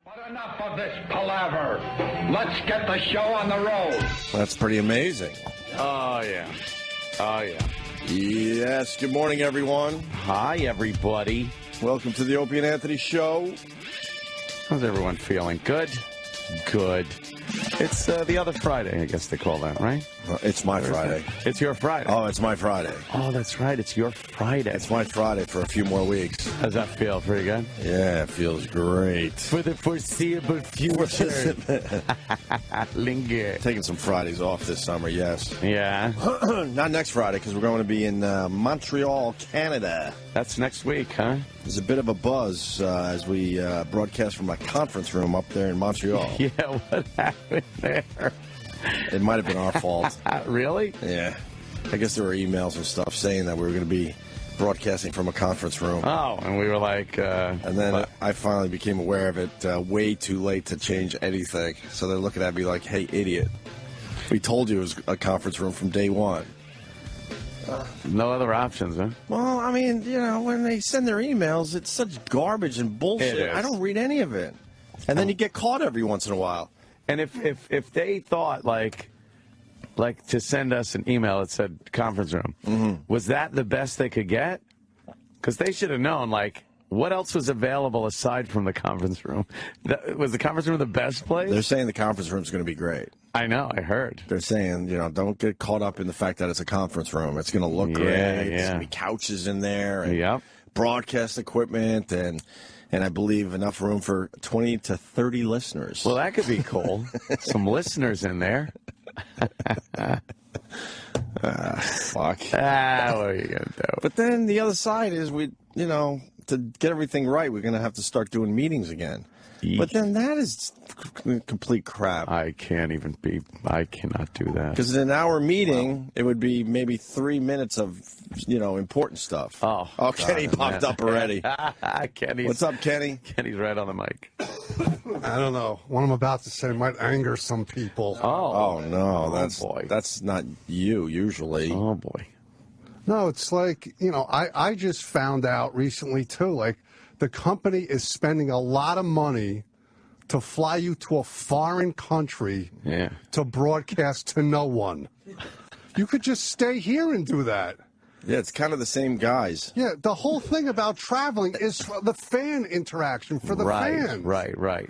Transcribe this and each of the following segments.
But enough of this palaver. Let's get the show on the road. That's pretty amazing. Oh, yeah. Oh, yeah. Yes, good morning, everyone. Hi, everybody. Welcome to the Opie and Anthony Show. How's everyone feeling? Good? Good. It's the other Friday, I guess they call that, right? It's my Friday. It's your Friday. Oh, it's my Friday. Oh, that's right. It's your Friday. It's my Friday for a few more weeks. How's that feel? Pretty good? Yeah, it feels great. For the foreseeable future. Linger. Taking some Fridays off this summer, yes. Yeah. Not next Friday, because we're going to be in Montreal, Canada. That's next week, huh? There's a bit of a buzz as we broadcast from a conference room up there in Montreal. Yeah, what happened there? It might have been our fault. Really? Yeah. I guess there were emails and stuff saying that we were going to be broadcasting from a conference room. Oh, and we were like... and then I finally became aware of it way too late to change anything. So they're looking at me like, hey, idiot. We told you it was a conference room from day one. No other options, huh? Well, I mean, you know, when they send their emails, it's such garbage and bullshit. It is. I don't read any of it. And then you get caught every once in a while. And if they thought like to send us an email that said conference room, was that the best they could get? Because they should have known, like, what else was available aside from the conference room? Was the conference room the best place? They're saying the conference room is going to be great. I know, I heard. They're saying, you know, don't get caught up in the fact that it's a conference room. It's going to look great. Yeah. There's going to be couches in there and Yep. broadcast equipment and I believe enough room for 20 to 30 listeners. Well, that could be cool. Some listeners in there. Fuck. What are you going to do? But then the other side is to get everything right, we're going to have to start doing meetings again. But then that is complete crap. I cannot do that. Because in our meeting, it would be maybe 3 minutes of, important stuff. Oh, Kenny popped up already. What's up, Kenny? Kenny's right on the mic. I don't know. What I'm about to say might anger some people. Oh no, boy. That's not you usually. Oh, boy. No, it's like, I just found out recently, too, like, the company is spending a lot of money to fly you to a foreign country to broadcast to no one. You could just stay here and do that. Yeah, it's kind of the same guys. Yeah, the whole thing about traveling is for the fan interaction, for the fans. Right.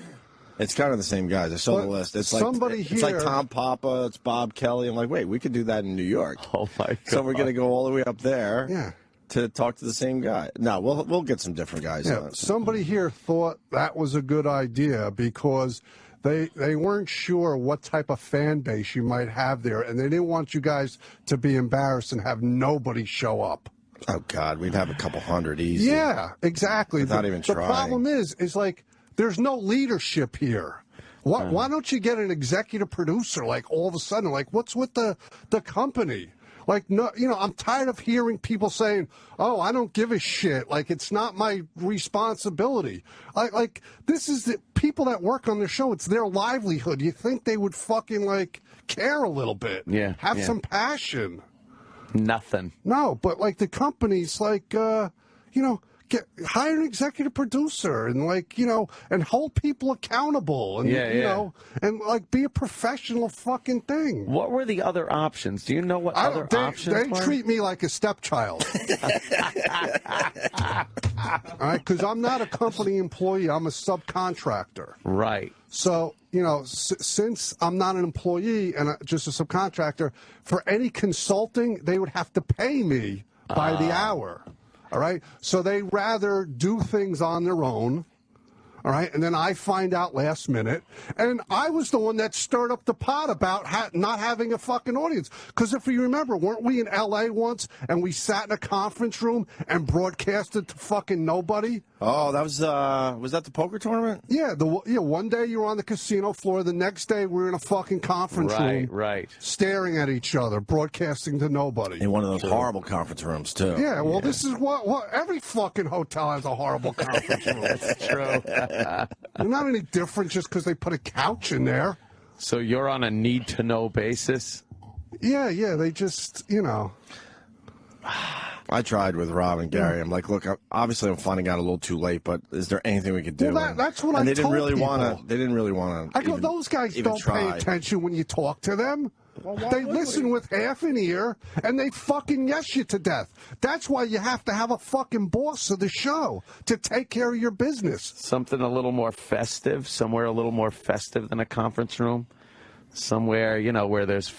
It's kind of the same guys. I saw the list. It's it's like Tom Papa, it's Bob Kelly. I'm like, wait, we could do that in New York. Oh, my God. So we're going to go all the way up there. Yeah. To talk to the same guy. No, we'll get some different guys. Yeah, somebody here thought that was a good idea because they weren't sure what type of fan base you might have there, and they didn't want you guys to be embarrassed and have nobody show up. Oh, God, we'd have a couple hundred easy. Yeah, exactly. Without even trying. The problem is like there's no leadership here. Why don't you get an executive producer like all of a sudden? Like, what's with the company? Like, no, I'm tired of hearing people saying, oh, I don't give a shit. Like, it's not my responsibility. Like this is the people that work on the show. It's their livelihood. You think they would fucking, like, care a little bit. Yeah. Have some passion. Nothing. No, but, like, the company's like, hire an executive producer and and hold people accountable and and like be a professional fucking thing. What were the other options? Do you know what other options they were? treat me like a stepchild. All right, because I'm not a company employee. I'm a subcontractor. Right. So, since I'm not an employee and just a subcontractor, for any consulting, they would have to pay me by the hour. All right, so they rather do things on their own, all right, and then I find out last minute, and I was the one that stirred up the pot about not having a fucking audience, because if you remember, weren't we in L.A. once, and we sat in a conference room and broadcasted to fucking nobody? Oh, that was that the poker tournament? Yeah, one day you were on the casino floor, the next day we were in a fucking conference room. Right. Staring at each other, broadcasting to nobody. In one of those horrible conference rooms, too. Yeah, well, this is what every fucking hotel has a horrible conference room. That's true. They're not any different just because they put a couch in there. So you're on a need-to-know basis? Yeah, they just, I I tried with Rob and Gary. I'm like, look, obviously I'm finding out a little too late, but is there anything we could do? Well, that's what and I they didn't told really people. want to. They didn't really want to. I go, those guys don't pay attention when you talk to them. They listen with half an ear, and they fucking yes you to death. That's why you have to have a fucking boss of the show to take care of your business. Something a little more festive, somewhere a little more festive than a conference room. Somewhere, where there's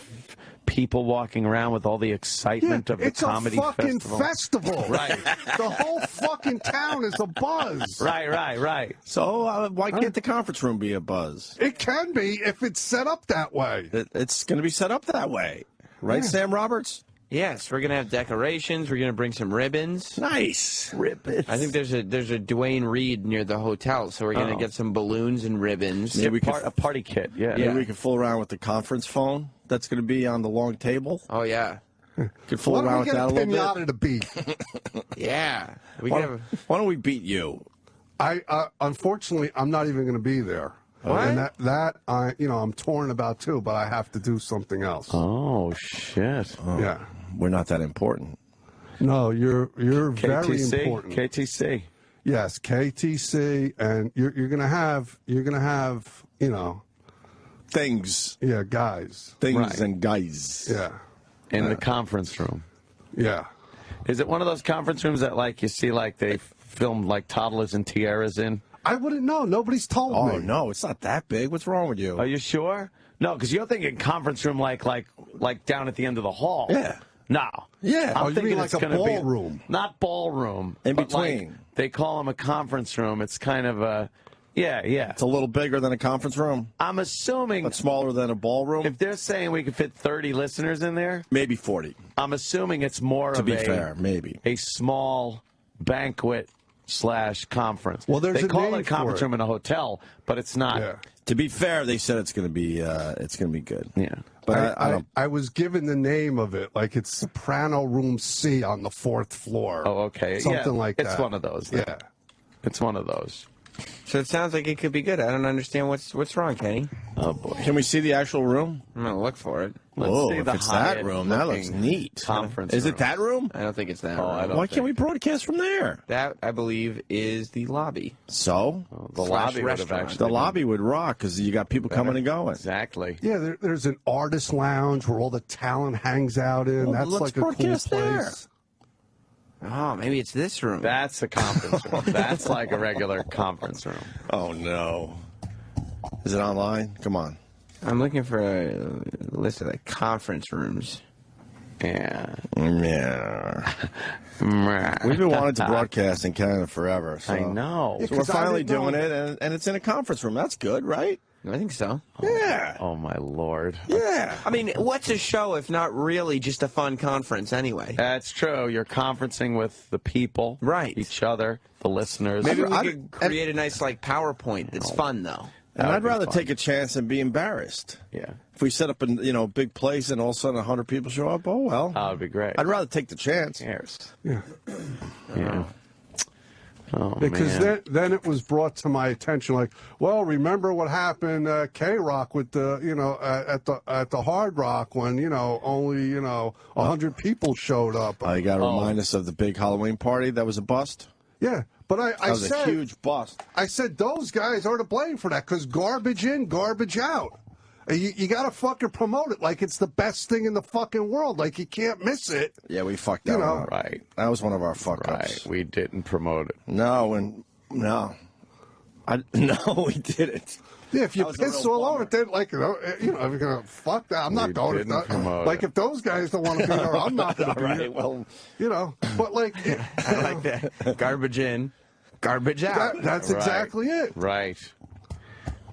people walking around with all the excitement of the comedy festival. It's a fucking festival. Right. The whole fucking town is a buzz. Right. So why can't the conference room be a buzz? It can be if it's set up that way. It's going to be set up that way. Right, Sam Roberts? Yes, we're going to have decorations. We're going to bring some ribbons. Nice. Ribbons. I think there's a Dwayne Reed near the hotel, so we're going to get some balloons and ribbons. Maybe a party kit, yeah. Maybe we can fool around with the conference phone that's going to be on the long table. Oh, yeah. Could fool around with that a little bit. Why don't we get a pinata to beat? Yeah. Why don't we beat you? Unfortunately, I'm not even going to be there. What? And I'm torn about too, but I have to do something else. Oh, shit. Yeah. We're not that important. No, you're very KTC, important. KTC. Yes, KTC, and you're gonna have Things. Yeah, guys. Things Right. and guys. Yeah. In the conference room. Yeah. Is it one of those conference rooms that, you see, they filmed, toddlers and tiaras in? I wouldn't know. Nobody's told me. Oh, no, it's not that big. What's wrong with you? Are you sure? No, because you're thinking conference room like down at the end of the hall. Yeah. No. Yeah. I'm you thinking mean like it's a gonna ballroom? Not ballroom. In but between. They call them a conference room. It's kind of a, yeah. It's a little bigger than a conference room, I'm assuming but smaller than a ballroom. if they're saying we could fit 30 listeners in there, Maybe 40. I'm assuming it's more To of be fair, maybe. a small banquet / conference. Well, there's they a call name it a conference for it. room in a hotel, but it's not. Yeah. To be fair, they said it's going to be good. Yeah. But I don't. I was given the name of it, like it's Soprano Room C on the 4th floor. Oh, okay. Something like that. It's one of those. then. Yeah. It's one of those. So it sounds like it could be good. I don't understand what's wrong, Kenny. Oh, boy. Can we see the actual room? I'm going to look for it. Oh, see if the it's that Hyatt room, that looks looking neat. conference Is room. it that room? I don't think it's that. Oh, I room. don't Why can't we broadcast from there? That, I believe, is the lobby. So The Slash lobby would have restaurant. actually the been lobby would rock because you got people coming and going. Exactly. Yeah, there's an artist lounge where all the talent hangs out in. Well, That's let's like a cool broadcast there. place. Oh, maybe it's this room. That's a conference room. That's like a regular conference room. Oh no! Is it online? Come on. I'm looking for a list of conference rooms. Yeah. Yeah. We've been wanting to broadcast in Canada forever. So. I know. Yeah, So we're 'cause I finally didn't know. doing it, and it's in a conference room. That's good, right? I think so. Yeah. Oh, my Lord. Yeah. I mean, what's a show if not really just a fun conference anyway? That's true. You're conferencing with the people. Right. Each other, the listeners. Maybe we I'd- could create a nice PowerPoint that's fun though. And That I'd would be rather fun. take a chance and be embarrassed. Yeah. If we set up a big place and all of a sudden 100 people show up, oh well. That would be great. I'd rather take the chance. Cares. Yeah. Yeah. Oh, Because man. then it was brought to my attention, like, well, remember what happened K-Rock with the at the Hard Rock when only 100 people showed up. You got to remind us of the big Halloween party that was a bust. Yeah, but That I was said a huge bust. I said those guys are to blame for that because garbage in, garbage out. You got to fucking promote it like it's the best thing in the fucing world. Like you can't miss it. Yeah, we fucked that one up. Right. That was one of our fuck Right. ups. We didn't promote it. No, no, we didn't. Yeah, if you That was a piss real all bummer. over it, then if you're gonna fuck that, I'm We not going. didn't promote Like it. if those guys don't want to be there, I'm not going to be Right. there. Well, But like I like that. Garbage in, garbage out. that's Right. exactly it. Right.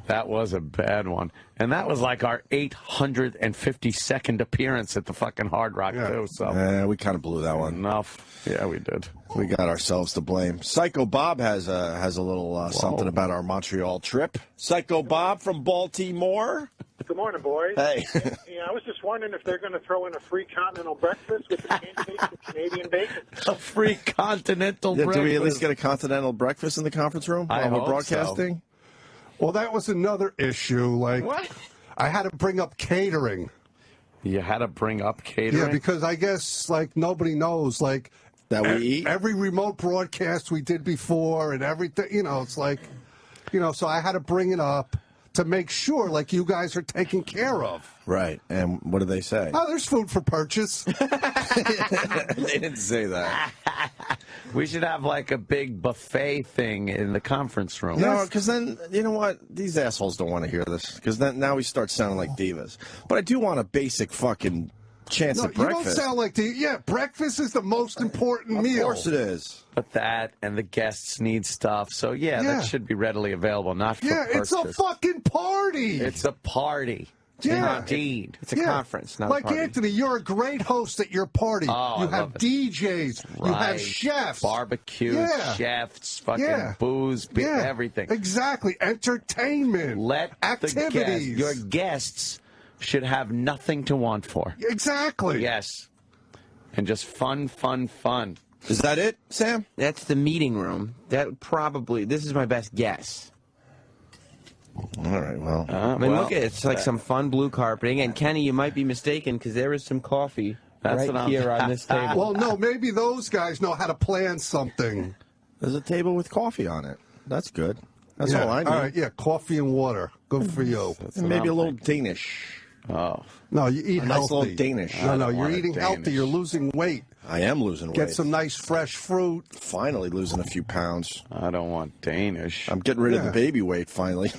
That was a bad one. And that was like our 852nd appearance at the fucking Hard Rock, Yeah. too. So we kind of blew that one. enough. Yeah, we did. We got ourselves to blame. Psycho Bob has a little something about our Montreal trip. Psycho Bob from Baltimore. Good morning, boys. Hey. Yeah, I was just wondering if they're going to throw in a free continental breakfast with the pancakes and Canadian bacon. A free continental Yeah, breakfast. do we at least get a continental breakfast in the conference room I while we're hope broadcasting? Well, that was another issue. Like What? I had to bring up catering. You had to bring up catering? Yeah, because I guess like nobody knows. Like That we eat? Every remote broadcast we did before and everything, it's like, so I had to bring it up to make sure, like, you guys are taken care of. Right. And what do they say? Oh, there's food for purchase. They didn't say that. We should have like a big buffet thing in the conference room. No, because then, you know what? These assholes don't want to hear this. Because then now we start sounding like divas. But I do want a basic fucking chance at breakfast. You don't sound like breakfast is the most important meal. Of course it is. But that and the guests need stuff. So, that should be readily available, not for purchase. It's a fucking party. It's a party. Yeah. Indeed. It's a conference, not a party. Anthony, you're a great host at your party. Oh, you have DJs. Right. You have chefs. Barbecues, chefs, fucking booze, everything. Exactly. Entertainment. Activities. Your guests should have nothing to want for. Exactly. Yes. And just fun, fun, fun. Is that it, Sam? That's the meeting room. This is my best guess. All right, well. Look at it. It's like some fun blue carpeting. And, Kenny, you might be mistaken because there is some coffee here on this table. Well, no, maybe those guys know how to plan something. There's a table with coffee on it. That's good. That's all I need. All right, coffee and water. Good for you. And maybe a little Danish. Oh. No, you eat a healthy. nice little Danish. No, you're eating healthy. You're losing weight. I am losing weight. Get some nice fresh fruit. Finally losing a few pounds. I don't want Danish. I'm getting rid of the baby weight, finally.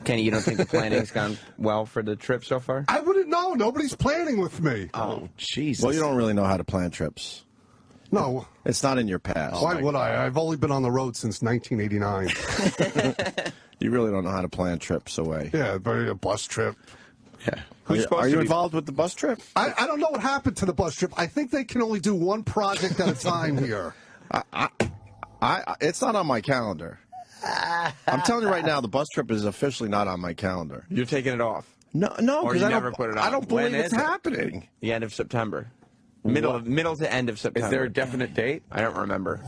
Kenny, you don't think the planning's gone well for the trip so far? I wouldn't know. Nobody's planning with me. Oh, Jesus. Well, you don't really know how to plan trips. No. It's not in your past. Why would I? I've only been on the road since 1989. You really don't know how to plan trips away. Yeah, but a bus trip. Yeah. Are you involved with the bus trip? I don't know what happened to the bus trip. I think they can only do one project at a time here. It's not on my calendar. I'm telling you right now, the bus trip is officially not on my calendar. You're taking it off? No, or because you never put it on. I don't believe it's happening. The end of September. Middle to end of September. Is there a definite date? I don't remember.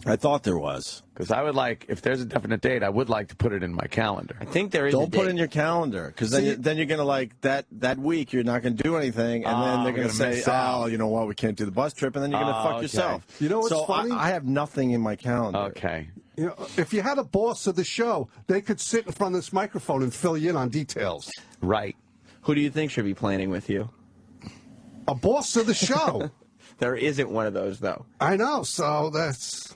I thought there was. Because I would like, if there's a definite date, I would like to put it in my calendar. I think there is. Don't put it in your calendar, because then you're gonna like that week you're not gonna do anything, and then they're gonna say, "Oh, you know what? We can't do the bus trip," and then you're gonna fuck yourself. You know what's funny? I have nothing in my calendar. Okay. You know, if you had a boss of the show, they could sit in front of this microphone and fill you in on details. Right. Who do you think should be planning with you? A boss of the show. There isn't one of those, though. I know, so that's...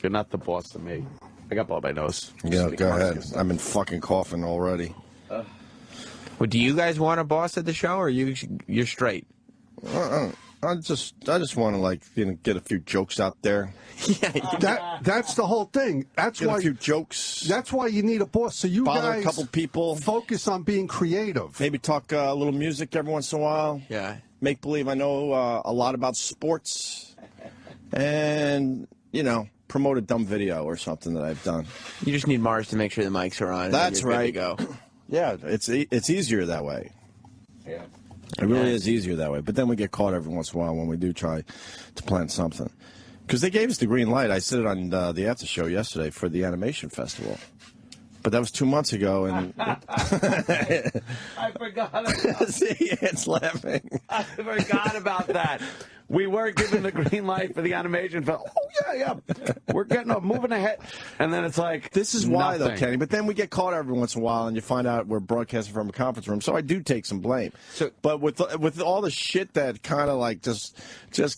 You're not the boss of me. I got blood by nose. Yeah, go ahead. I've been fucking coughing already. Well, do you guys want a boss at the show, or you're straight? I just want to get a few jokes out there. Yeah, that's the whole thing. That's get why a few jokes. That's why you need a boss. So you bother guys a couple people. Focus on being creative. Maybe talk a little music every once in a while. Yeah. Make believe I know a lot about sports, and promote a dumb video or something that I've done. You just need Mars to make sure the mics are on. That's and you're right. Good to go. Yeah, it's easier that way. Yeah. It really is easier that way. But then we get caught every once in a while when we do try to plan something. Because they gave us the green light. I said it on the after show yesterday for the animation festival. But that was 2 months ago, and I forgot about see, it's laughing. I forgot about that. We were given the green light for the animation film. Oh, yeah. We're moving ahead. And then it's like, this is why, nothing. though, Kenny. But then we get caught every once in a while, and you find out we're broadcasting from a conference room. So I do take some blame. But with all the shit that kind of like just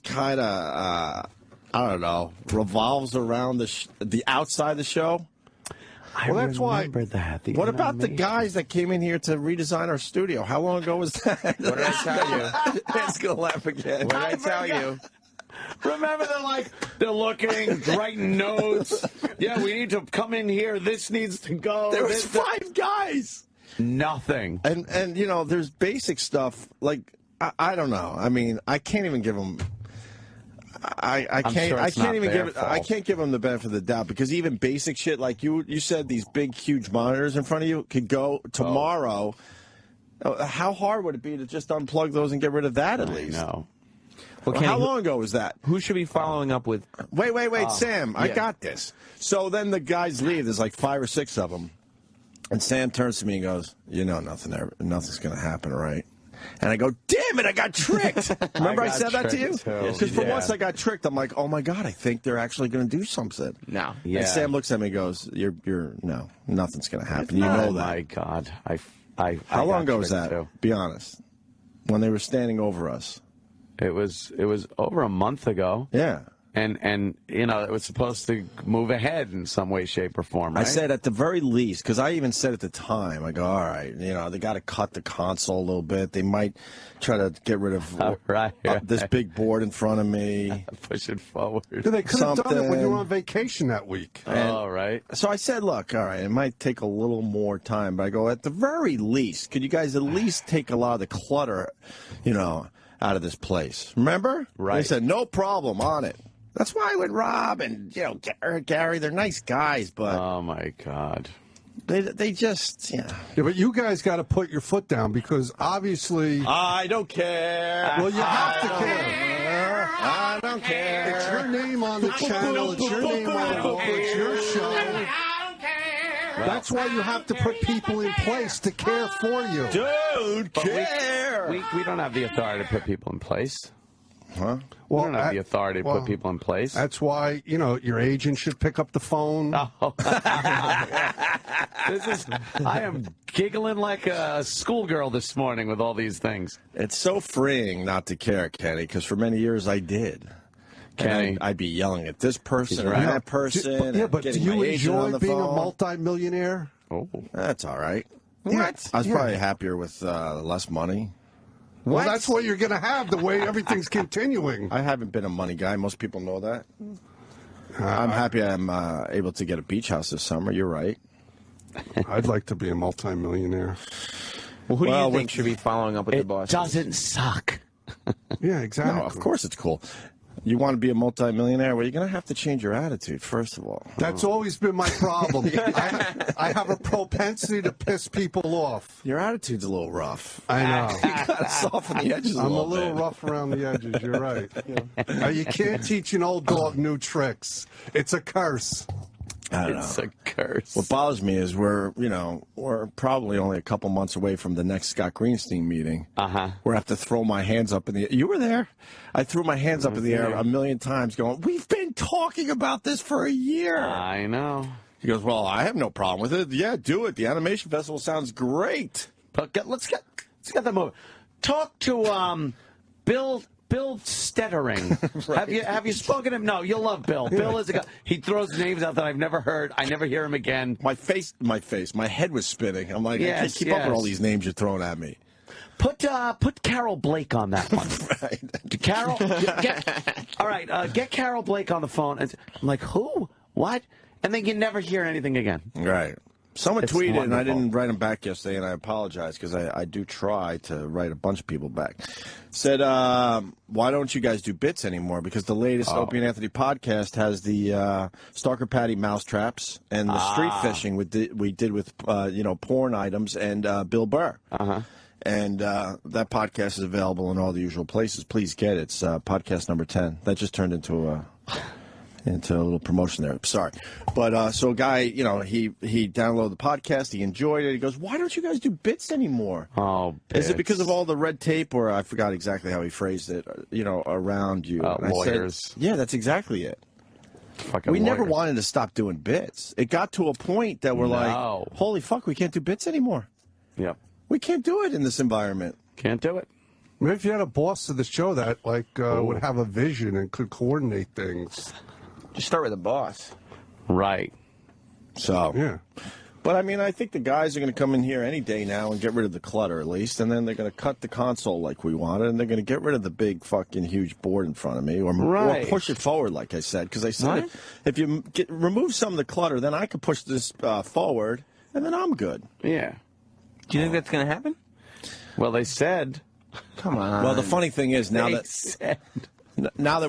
kind of, I don't know, revolves around the outside of the show. Well, that's why. That. What about the guys that came in here to redesign our studio? How long ago was that? What did I tell you? It's going to laugh again. What did I tell you? Remember, they're looking, writing notes. Yeah, we need to come in here. This needs to go. There was 5 guys. Nothing. And there's basic stuff. Like, I don't know. I mean, I can't even give them... I can't give them the benefit of the doubt, because even basic shit like you said, these big huge monitors in front of you could go tomorrow. How hard would it be to just unplug those and get rid of that at least? No. Well, Kenny, how long ago was that? Who should be following up with? Wait, Sam, I got this. So then the guys leave. There's like 5 or 6 of them, and Sam turns to me and goes, "Nothing's going to happen, right?" And I go, damn it, I got tricked. Remember I said that to you? Because for once I got tricked. I'm like, oh, my God, I think they're actually going to do something. No. Yeah. And Sam looks at me and goes, no, nothing's going to happen. You know that. Oh, my God. How long ago was that? Too. Be honest. When they were standing over us. It was over a month ago. Yeah. And you know, it was supposed to move ahead in some way, shape, or form, right? I said at the very least, because I even said at the time, I go, all right, you know, they got to cut the console a little bit. They might try to get rid of this big board in front of me. Push it forward. They could have done it when you were on vacation that week. Right. So I said, look, all right, it might take a little more time. But I go, at the very least, could you guys at least take a lot of the clutter, you know, out of this place? Remember? Right. They said, no problem, on it. That's why with Rob and, you know, Gary, they're nice guys, but... Oh, my God. They just, Yeah, but you guys got to put your foot down because obviously... I don't care. Well, you have to care. I don't care. It's your name on the channel. It's your name on the book. It's your show. That's why you have to put people in place to care for you. Dude, care. We don't have the authority to put people in place. Huh? Well, we don't have the authority to put people in place. That's why, you know, your agent should pick up the phone. Oh. I am giggling like a schoolgirl this morning with all these things. It's so freeing not to care, Kenny, because for many years I did. Kenny, I'd be yelling at this person or that person. But do you enjoy being a multimillionaire? Oh, that's all right. Yeah. What? I was probably happier with less money. Well, that's what you're going to have, the way everything's continuing. I haven't been a money guy. Most people know that. I'm happy I'm able to get a beach house this summer. You're right. I'd like to be a multimillionaire. Well, who do you think should be following up with the boss? It doesn't suck. Yeah, exactly. No, of course it's cool. You want to be a multimillionaire? Well, you're going to have to change your attitude, first of all. That's always been my problem. I have a propensity to piss people off. Your attitude's a little rough. I know. You got to soften the edges a little bit. I'm a little rough around the edges. You're right. You can't teach an old dog new tricks. It's a curse. I don't know. It's a curse. What bothers me is we're probably only a couple months away from the next Scott Greenstein meeting. Where I have to throw my hands up in the air. You were there. I threw my hands up in the air a million times going, we've been talking about this for a year. I know. He goes, well, I have no problem with it. Yeah, do it. The animation festival sounds great. But let's get that movie. Talk to Bill Stettering. Right. Have you spoken to him? No, you'll love Bill. Bill is a guy. He throws names out that I've never heard. I never hear him again. My head was spinning. I'm like, I can't keep up with all these names you're throwing at me. Put Carol Blake on that one. Right. Carol, get Carol Blake on the phone. And I'm like, who? What? And then you never hear anything again. Right. Someone tweeted, wonderful. and I didn't write them back yesterday, and I apologize because I do try to write a bunch of people back. Said, why don't you guys do bits anymore? Because the latest Opie and Anthony podcast has the Stalker Patty mousetraps and the street fishing we did with porn items and Bill Burr. And that podcast is available in all the usual places. Please get it. It's podcast number 10. That just turned into a little promotion there. Sorry. But so a guy, he downloaded the podcast. He enjoyed it. He goes, why don't you guys do bits anymore? Oh, bits. Is it because of all the red tape, or I forgot exactly how he phrased it, around you? Lawyers. I said, yeah, that's exactly it. Fucking we never lawyers. wanted to stop doing bits. It got to a point that we're like, holy fuck, we can't do bits anymore. Yep. We can't do it in this environment. Can't do it. Maybe if you had a boss of the show that would have a vision and could coordinate things. Just start with the boss. Right. So, yeah. But, I think the guys are going to come in here any day now and get rid of the clutter, at least, and then they're going to cut the console like we wanted, and they're going to get rid of the big fucking huge board in front of me, or push it forward, like I said, because I said if you remove some of the clutter, then I could push this forward, and then I'm good. Yeah. Do you think that's going to happen? Well, they said. Come on. Well, the funny thing is, now that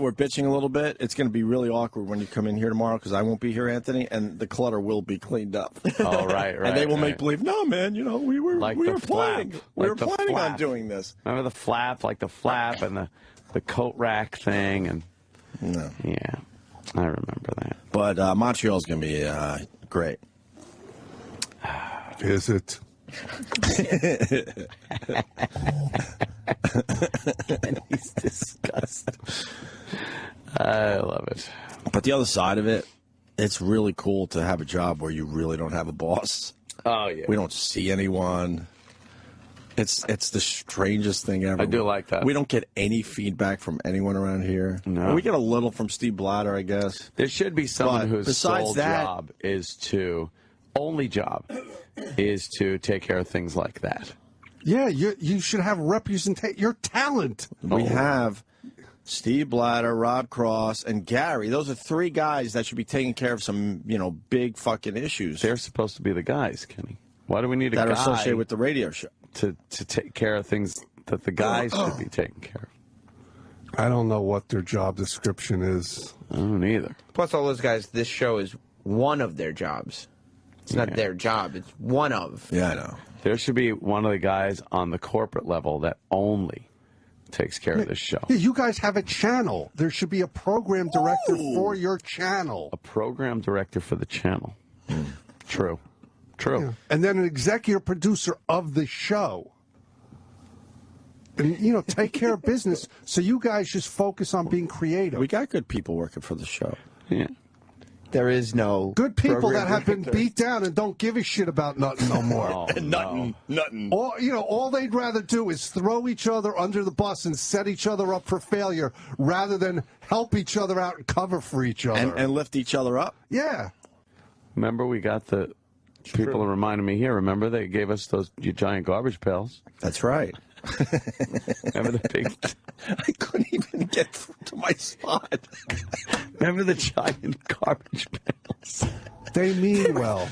we're bitching a little bit, it's going to be really awkward when you come in here tomorrow because I won't be here, Anthony, and the clutter will be cleaned up. Oh, right. And they will make believe, no, man, we were planning. We were planning on doing this. Remember the flap, and the coat rack thing, and no. Yeah, I remember that. But Montreal's going to be great. Is it? And he's disgusting. I love it. But the other side of it, it's really cool to have a job where you really don't have a boss. Oh, yeah. We don't see anyone. It's the strangest thing ever. I do like that. We don't get any feedback from anyone around here. No. We get a little from Steve Blatter, I guess. There should be someone whose sole that, job is to, only job, is to take care of things like that. Yeah, you should have representation. Your talent. We have Steve Blatter, Rob Cross, and Gary. Those are three guys that should be taking care of some, big fucking issues. They're supposed to be the guys, Kenny. Why do we need a guy that are associated with the radio show to take care of things that the guys should be taking care of? I don't know what their job description is. I don't either. Plus, all those guys, this show is one of their jobs. It's not their job. It's one of. Yeah, I know. There should be one of the guys on the corporate level that only takes care of this show. Yeah, you guys have a channel. There should be a program director for your channel. A program director for the channel. True. Yeah. And then an executive producer of the show. And, take care of business. So you guys just focus on being creative. We got good people working for the show. Yeah. There is no good people that have been beat down and don't give a shit about nothing no more. Oh, nothing. All they'd rather do is throw each other under the bus and set each other up for failure rather than help each other out and cover for each other. And lift each other up. Yeah. Remember, we got the people are reminding me here. Remember, they gave us those giant garbage pails. That's right. Remember the big... I couldn't even get to my spot. Remember the giant garbage pails? They mean well.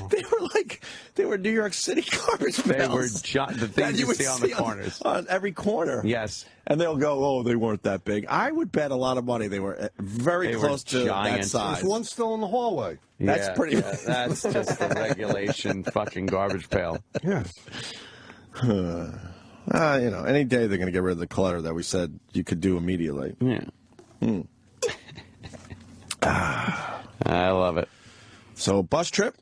They were New York City garbage pails. They were the things you see on the corners. On every corner. Yes. And they'll go, oh, they weren't that big. I would bet a lot of money they were very close to that size. There's one still in the hallway. That's pretty. Yeah, that's just the regulation fucking garbage pail. Yes. Any day they're going to get rid of the clutter that we said you could do immediately. Yeah. I love it. So bus trip,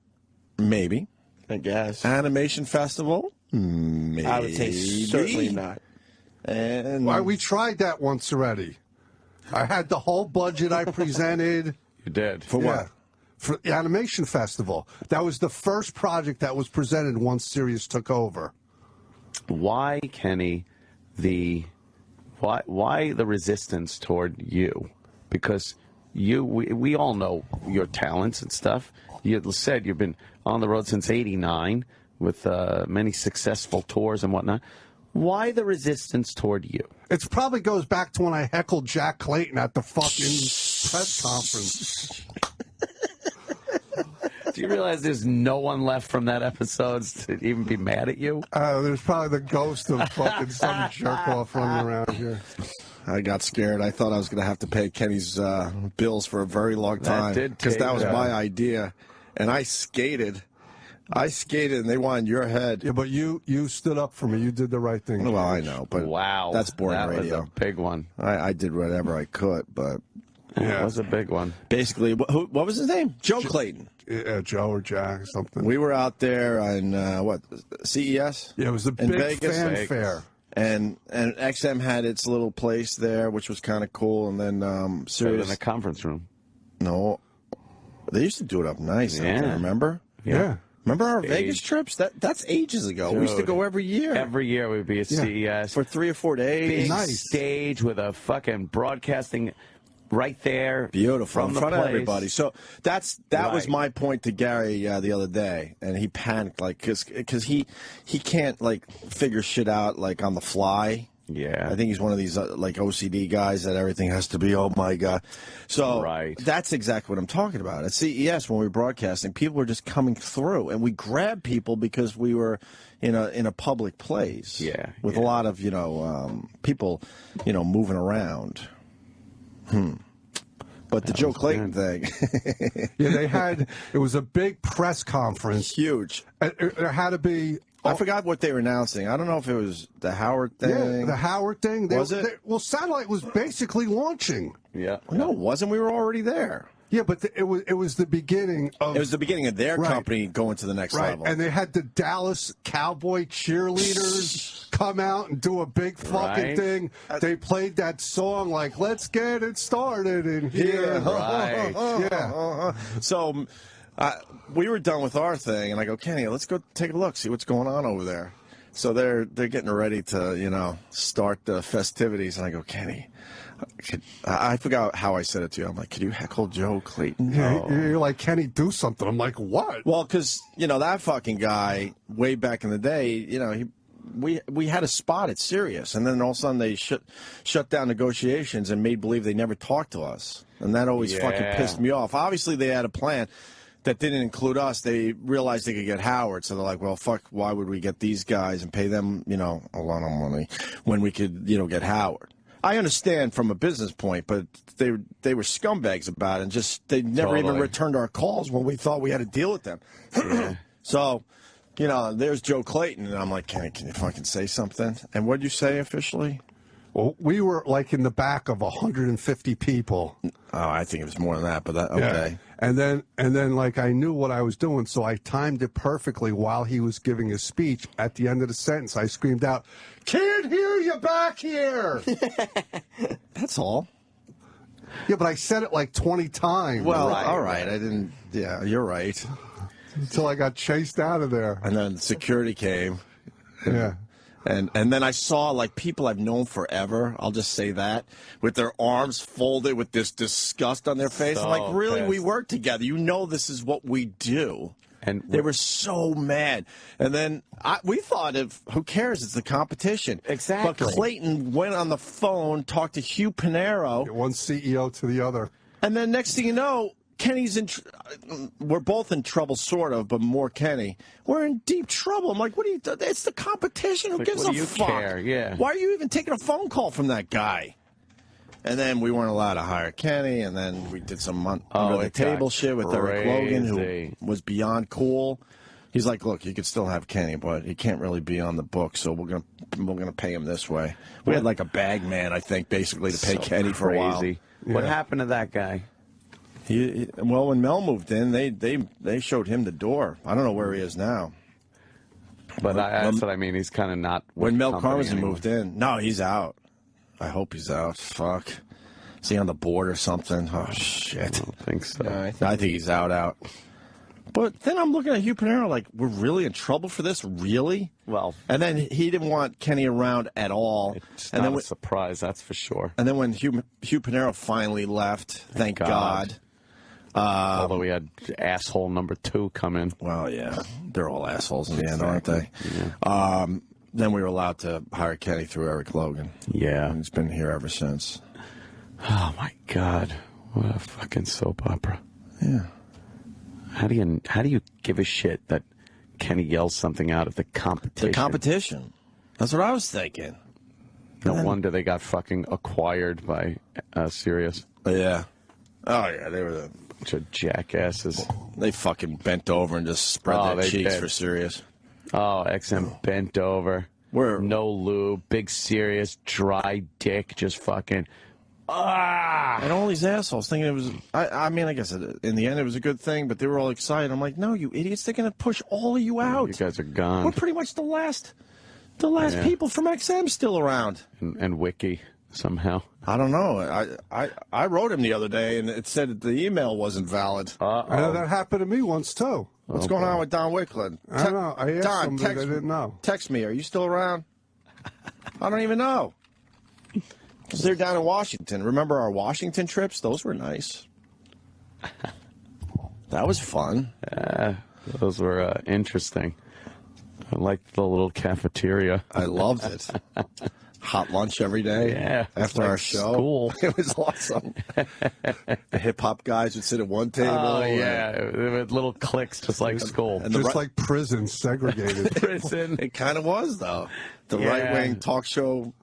maybe. I guess. Animation festival, maybe. I would say certainly not. And Why, we tried that once already. I had the whole budget I presented. You did. For what? For the animation festival. That was the first project that was presented once Sirius took over. Why, Kenny, why the resistance toward you? Because we all know your talents and stuff. You said you've been on the road since '89 with many successful tours and whatnot. Why the resistance toward you? It probably goes back to when I heckled Jack Clayton at the fucking press conference. Do you realize there's no one left from that episode to even be mad at you? There's probably the ghost of fucking some jerk off running around here. I got scared. I thought I was going to have to pay Kenny's bills for a very long time. Because that was my idea. And I skated. And they wanted your head. Yeah, but you stood up for me. You did the right thing. Well, I know, but wow, that's boring radio. Was a big one. I did whatever I could, but yeah, it was a big one. Basically, what was his name? Joe Clayton. Yeah, Joe or Jack or something. We were out there on CES? Yeah, it was the big Vegas. fanfare. And XM had its little place there, which was kind of cool. And then Sirius in a conference room. No, they used to do it up nice. Yeah. Remember? Yeah. Remember our Vegas trips? That's ages ago. Dude, we used to go every year. Every year we'd be at CES for 3 or 4 days. Big stage with a fucking broadcasting right there, beautiful in front of everybody. So that right. was my point to Gary the other day, and he panicked because he can't figure shit out on the fly. Yeah, I think he's one of these OCD guys that everything has to be, oh my God. So right. That's exactly what I'm talking about. At CES, when we were broadcasting, people were just coming through, and we grabbed people because we were in a public place. Yeah, with a lot of people moving around. But the Joe Clayton thing. Yeah, it was a big press conference. Huge. There had to be. I forgot what they were announcing. I don't know if it was the Howard thing. Yeah, the Howard thing. Was it? Well, satellite was basically launching. Yeah. No, it wasn't. We were already there. Yeah, but it was the beginning of... It was the beginning of their company going to the next level. And they had the Dallas Cowboy cheerleaders come out and do a big fucking thing. They played that song like, let's get it started in here. Yeah. So we were done with our thing, and I go, Kenny, let's go take a look, see what's going on over there. So they're getting ready to, start the festivities, and I go, Kenny... I forgot how I said it to you. I'm like, could you heckle Joe Clayton? Yeah, you're like, Kenny, do something. I'm like, what? Well, because, that fucking guy, way back in the day, we had a spot at Sirius, and then all of a sudden they shut down negotiations and made believe they never talked to us. And that always fucking pissed me off. Obviously, they had a plan that didn't include us. They realized they could get Howard, so they're like, well, fuck, why would we get these guys and pay them, a lot of money when we could, get Howard? I understand from a business point, but they were scumbags about it, and they never even returned our calls when we thought we had to deal with them. Yeah. So, there's Joe Clayton, and I'm like, can you fucking say something? And what did you say officially? Well, we were like in the back of 150 people. Oh, I think it was more than that, but okay. Yeah. And then like I knew what I was doing, so I timed it perfectly while he was giving his speech. At the end of the sentence, I screamed out, "Can't hear you back here!" That's all. Yeah, but I said it like 20 times. Well, all right. I didn't. Yeah, you're right. Until I got chased out of there. And then security came. Yeah. And then I saw, like, people I've known forever, I'll just say that, with their arms folded with this disgust on their face. I'm like, really? Pissed. We work together. This is what we do. And they were so mad. And then we thought, who cares? It's the competition. Exactly. But Clayton went on the phone, talked to Hugh Pinero. One CEO to the other. And then next thing you know, Kenny's we're both in trouble, sort of, but more Kenny. We're in deep trouble. I'm like, what are you doing? It's the competition. Who gives a fuck? Care? Yeah. Why are you even taking a phone call from that guy? And then we weren't allowed to hire Kenny, and then we did some under-the-table shit with Eric Logan, who was beyond cool. He's like, look, you could still have Kenny, but he can't really be on the book, so we're gonna pay him this way. We had like a bag man, I think, basically to pay Kenny for a while. Yeah. What happened to that guy? Well, when Mel moved in, they showed him the door. I don't know where he is now. But that's what I mean. He's kind of not. When Mel Karmazin moved in, no, he's out. I hope he's out. Fuck. Is he on the board or something? Oh shit. I don't think so. No, I think he's out. But then I'm looking at Hugh Pinero like, we're really in trouble for this? Really? Well. And then he didn't want Kenny around at all. It's not a surprise, that's for sure. And then when Hugh Pinero finally left, thank God. Although we had asshole number 2 come in. Well, yeah. They're all assholes in the end, aren't they? Yeah. Then we were allowed to hire Kenny through Eric Logan. Yeah. And he's been here ever since. Oh, my God. What a fucking soap opera. Yeah. How do you give a shit that Kenny yells something out of the competition? The competition. That's what I was thinking. No wonder they got fucking acquired by Sirius. Yeah. Oh, yeah. They were the bunch of jackasses. They fucking bent over and just spread their cheeks for Sirius. Oh, XM bent over. No lube, big Sirius, dry dick, just fucking. And all these assholes thinking it was. I mean, I guess in the end it was a good thing, but they were all excited. I'm like, no, you idiots! They're gonna push all of you out. You guys are gone. We're pretty much the last people from XM still around. And Wiki somehow. I don't know. I wrote him the other day, and it said that the email wasn't valid. I know that happened to me once too. What's going on with Don Wickland? I don't know. I asked him, but I didn't know. Text me. Are you still around? I don't even know. Because they're down in Washington. Remember our Washington trips? Those were nice. That was fun. Those were interesting. I liked the little cafeteria. I loved it. Hot lunch every day. Yeah. After our show. School. It was awesome. The hip-hop guys would sit at one table. Oh, yeah. With little cliques, just like school. And just like prison, segregated. Prison. It kind of was, though. The right-wing talk show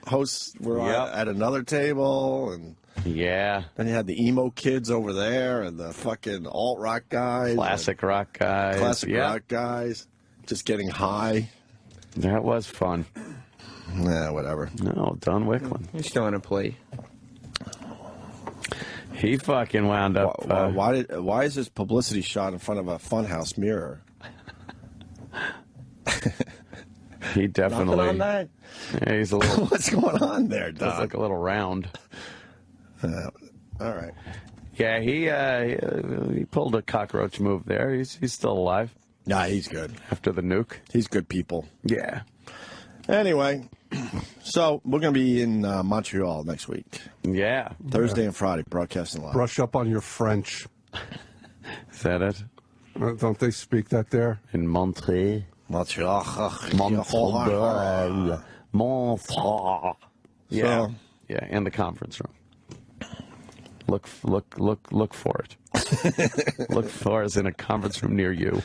hosts were at another table, and then you had the emo kids over there, and the fucking alt-rock guys. Classic rock guys. Just getting high. That was fun. Yeah, whatever. No, Don Wickland. You're still on a plate. He fucking wound up. Why is this publicity shot in front of a funhouse mirror? He definitely. Nothing on that? Yeah, he's a little. What's going on there, Doc? It's like a little round. All right. Yeah, he pulled a cockroach move there. He's still alive. Nah, he's good. After the nuke. He's good people. Yeah. Anyway, so we're going to be in Montreal next week. Yeah. Thursday and Friday, broadcasting live. Brush up on your French. Is that it? Don't they speak that there? In Montreal. Montreal. Montreal. Yeah. So, yeah, and the conference room. Look for it. Look for us in a conference room near you.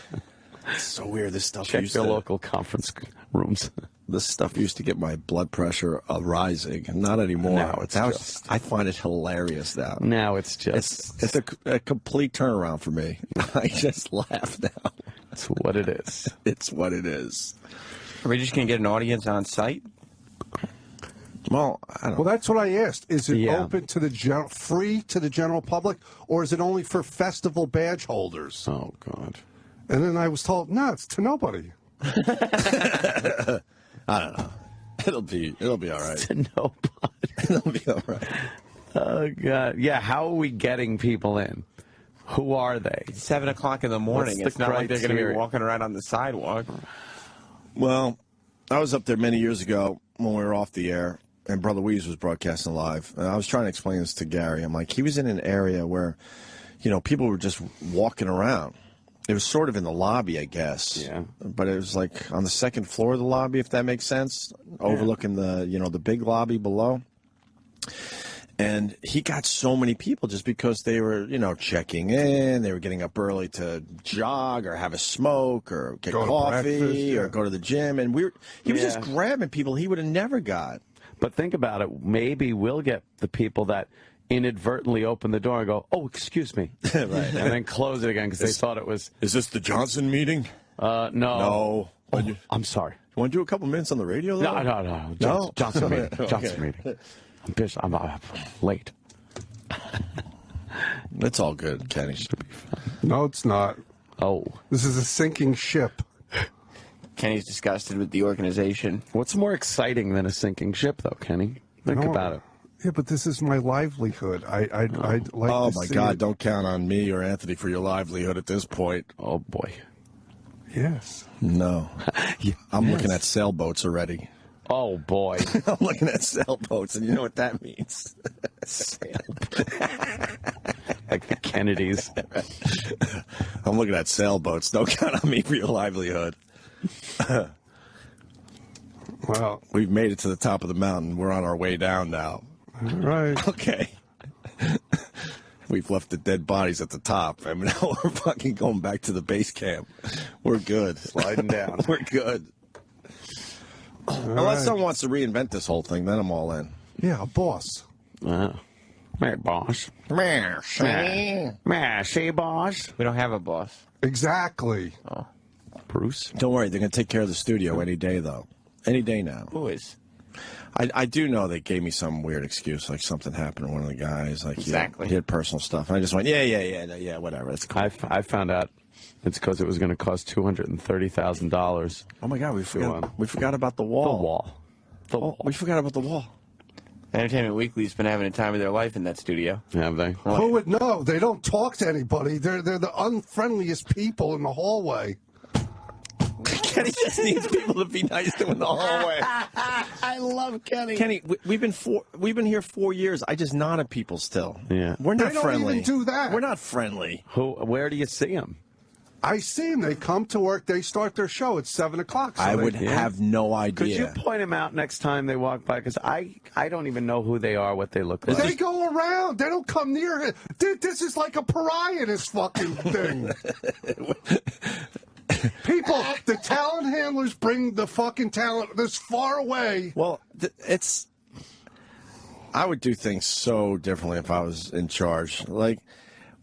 It's so weird. This stuff Check your local conference rooms. This stuff used to get my blood pressure rising. Not anymore. Now it's just... I find it hilarious now. Now it's just... It's a complete turnaround for me. I just laugh now. It's what it is. It's what it is. Are we just going to get an audience on site? Well, I don't know. Well, that's what I asked. Is it open to the free to the general public, or is it only for festival badge holders? Oh, God. And then I was told, no, it's to nobody. I don't know. It'll be all right. To nobody. It'll be all right. Oh, God. Yeah, how are we getting people in? Who are they? 7 o'clock in the morning. It's not like they're going to be walking around on the sidewalk. Well, I was up there many years ago when we were off the air, and Brother Weeze was broadcasting live. And I was trying to explain this to Gary. I'm like, he was in an area where, people were just walking around. It was sort of in the lobby, I guess. Yeah. But it was like on the second floor of the lobby, if that makes sense, overlooking the, the big lobby below. And he got so many people just because they were, checking in. They were getting up early to jog or have a smoke or get coffee or go to the gym. And he was just grabbing people he would have never got. But think about it. Maybe we'll get the people that inadvertently open the door and go, oh, excuse me. Right. And then close it again because they thought it was. Is this the Johnson meeting? No. No. Oh, I'm sorry. You want to do a couple minutes on the radio, though? No. Johnson meeting. Johnson meeting. I'm pissed. I'm late. It's all good, Kenny. No, it's not. Oh. This is a sinking ship. Kenny's disgusted with the organization. What's more exciting than a sinking ship, though, Kenny? Think about it. Yeah, but this is my livelihood. I'd like oh, to my see God. it. Don't count on me or Anthony for your livelihood at this point. Oh, boy. Yes. No. I'm looking at sailboats already. Oh, boy. I'm looking at sailboats, and you know what that means. Like the Kennedys. I'm looking at sailboats. Don't count on me for your livelihood. Well, we've made it to the top of the mountain. We're on our way down now. All right. Okay. We've left the dead bodies at the top. I mean, now we're fucking going back to the base camp. We're good. Sliding down. We're good. Unless someone wants to reinvent this whole thing, then I'm all in. Yeah, a boss. Hey, boss. Mercy, boss. We don't have a boss. Exactly. Oh. Bruce? Don't worry. They're going to take care of the studio any day, though. Any day now. Who is? I do know they gave me some weird excuse, like something happened to one of the guys. Like exactly. He had personal stuff. And I just went, yeah, whatever. That's cool. I found out it's because it was going to cost $230,000. Oh, my God. We forgot about the wall. The wall. We forgot about the wall. Entertainment Weekly's been having a time of their life in that studio. Have they? Who would know? They don't talk to anybody. They're the unfriendliest people in the hallway. Kenny just needs people to be nice to in the hallway. I love Kenny. Kenny, we've been here 4 years. I just nod at people still. Yeah, we're not friendly. They don't even do that. We're not friendly. Where do you see them? I see them. They come to work. They start their show at 7 o'clock. So I would have no idea. Could you point them out next time they walk by? Because I don't even know who they are, what they look like. They go around. They don't come near it. This is like a pariah, this fucking thing. People, the talent handlers bring the fucking talent this far away. Well, I would do things so differently if I was in charge. Like,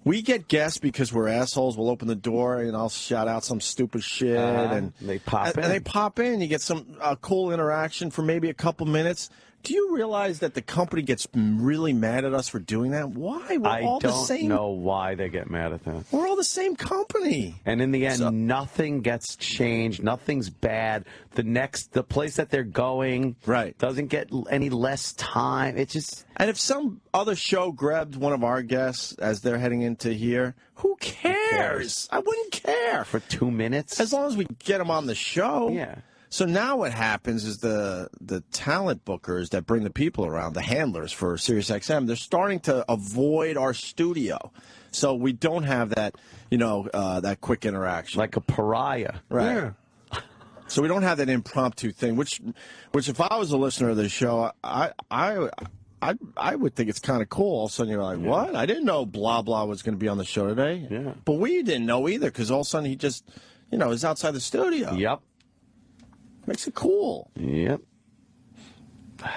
we get guests because we're assholes. We'll open the door and I'll shout out some stupid shit, and they pop in. And they pop in. You get some cool interaction for maybe a couple minutes. Do you realize that the company gets really mad at us for doing that? Why? We're all the same. I don't know why they get mad at that. We're all the same company. And in the end, nothing gets changed. Nothing's bad. The place that they're going doesn't get any less time. It just... And if some other show grabbed one of our guests as they're heading into here, who cares? I wouldn't care. For 2 minutes? As long as we get them on the show. Yeah. So now what happens is the talent bookers that bring the people around, the handlers for SiriusXM, they're starting to avoid our studio. So we don't have that, that quick interaction. Like a pariah. Right. Yeah. So we don't have that impromptu thing, which if I was a listener of the show, I would think it's kind of cool. All of a sudden you're like, what? I didn't know blah, blah was going to be on the show today. Yeah. But we didn't know either because all of a sudden he just, is outside the studio. Yep. Makes it cool. Yep. All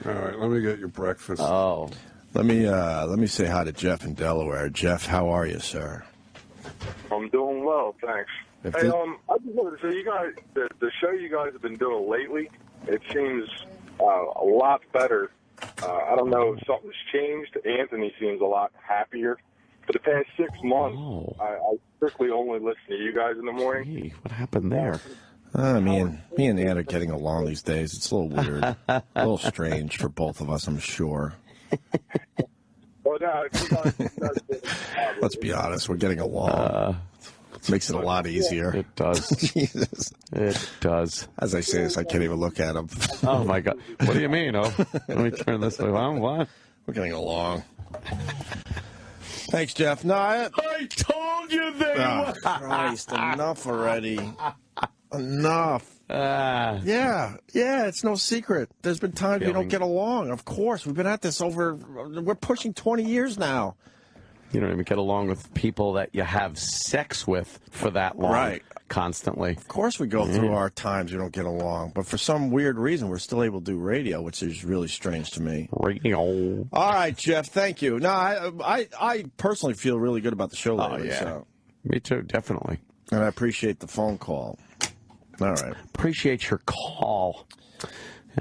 right, let me get your breakfast. Oh. Let me say hi to Jeff in Delaware. Jeff, how are you, sir? I'm doing well, thanks. I just wanted to say, you guys, the show you guys have been doing lately, it seems a lot better. I don't know if something's changed. Anthony seems a lot happier. For the past 6 months, I strictly only listen to you guys in the morning. Hey, what happened there? Me and Ann are getting along these days. It's a little weird, a little strange for both of us, I'm sure. Well, no, let's be honest, we're getting along. It makes it a lot easier. It does. Jesus. It does. As I say this, I can't even look at him. Oh, my God. What do you mean? Oh, let me turn this way. What? We're getting along. Thanks, Jeff. No, I told you they were. Christ, enough already. Enough. Yeah, it's no secret. There's been times we don't get along. Of course, we've been at this we're pushing 20 years now. You don't even get along with people that you have sex with for that long. Right. Constantly. Of course we go through our times we don't get along. But for some weird reason, we're still able to do radio, which is really strange to me. Radio. All right, Jeff, thank you. No, I personally feel really good about the show lately. Oh, yeah. So. Me too, definitely. And I appreciate the phone call. All right. Appreciate your call.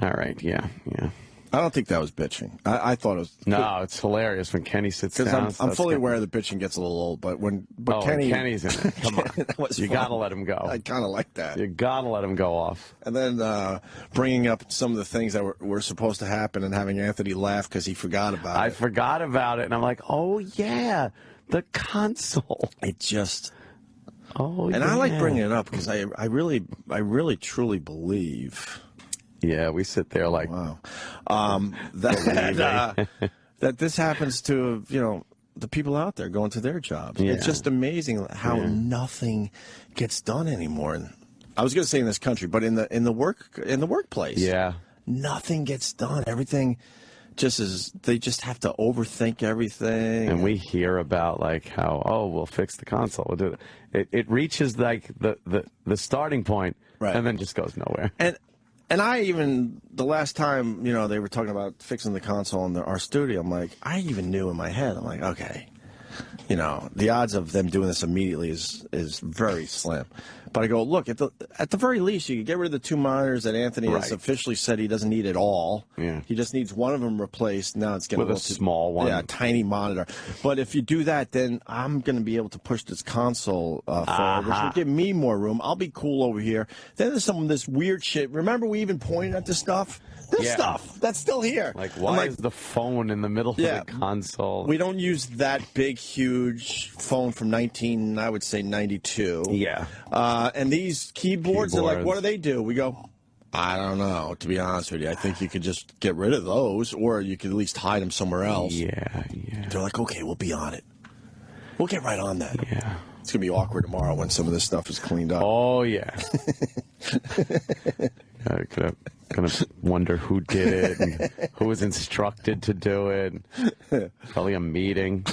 All right, yeah. I don't think that was bitching. I thought it was. No, it's hilarious when Kenny sits down. Because I'm fully aware that bitching gets a little old, but Kenny's in it. Come on. You got to let him go. I kind of like that. You got to let him go off. And then bringing up some of the things that were supposed to happen and having Anthony laugh because he forgot about it. I forgot about it, and I'm like, oh, yeah, the console. It just... Oh, and I like bringing it up because I really, truly believe... Yeah, we sit there like, wow, that this happens to the people out there going to their jobs. Yeah. It's just amazing how nothing gets done anymore. And I was going to say in this country, but in the workplace, nothing gets done. Everything they just have to overthink everything. And we hear about like how we'll fix the console, we'll do it. It reaches like the starting point, and then just goes nowhere. And I even, the last time, they were talking about fixing the console in our studio, I'm like, I even knew in my head, I'm like, okay, the odds of them doing this immediately is very slim. But I go, look, at the very least, you could get rid of the 2 monitors that Anthony has officially said he doesn't need at all. Yeah. He just needs one of them replaced. Now it's getting with a small one. Yeah, a tiny monitor. But if you do that, then I'm going to be able to push this console forward, which will give me more room. I'll be cool over here. Then there's some of this weird shit. Remember we even pointed at this stuff? This stuff that's still here. Like, why is the phone in the middle of the console? We don't use that big, huge phone from 92. Yeah. And these keyboards, they're like, what do they do? We go, I don't know, to be honest with you. I think you could just get rid of those, or you could at least hide them somewhere else. Yeah. They're like, okay, we'll be on it. We'll get right on that. Yeah. It's going to be awkward tomorrow when some of this stuff is cleaned up. Oh, yeah. Gonna wonder who did it and who was instructed to do it. Probably a meeting.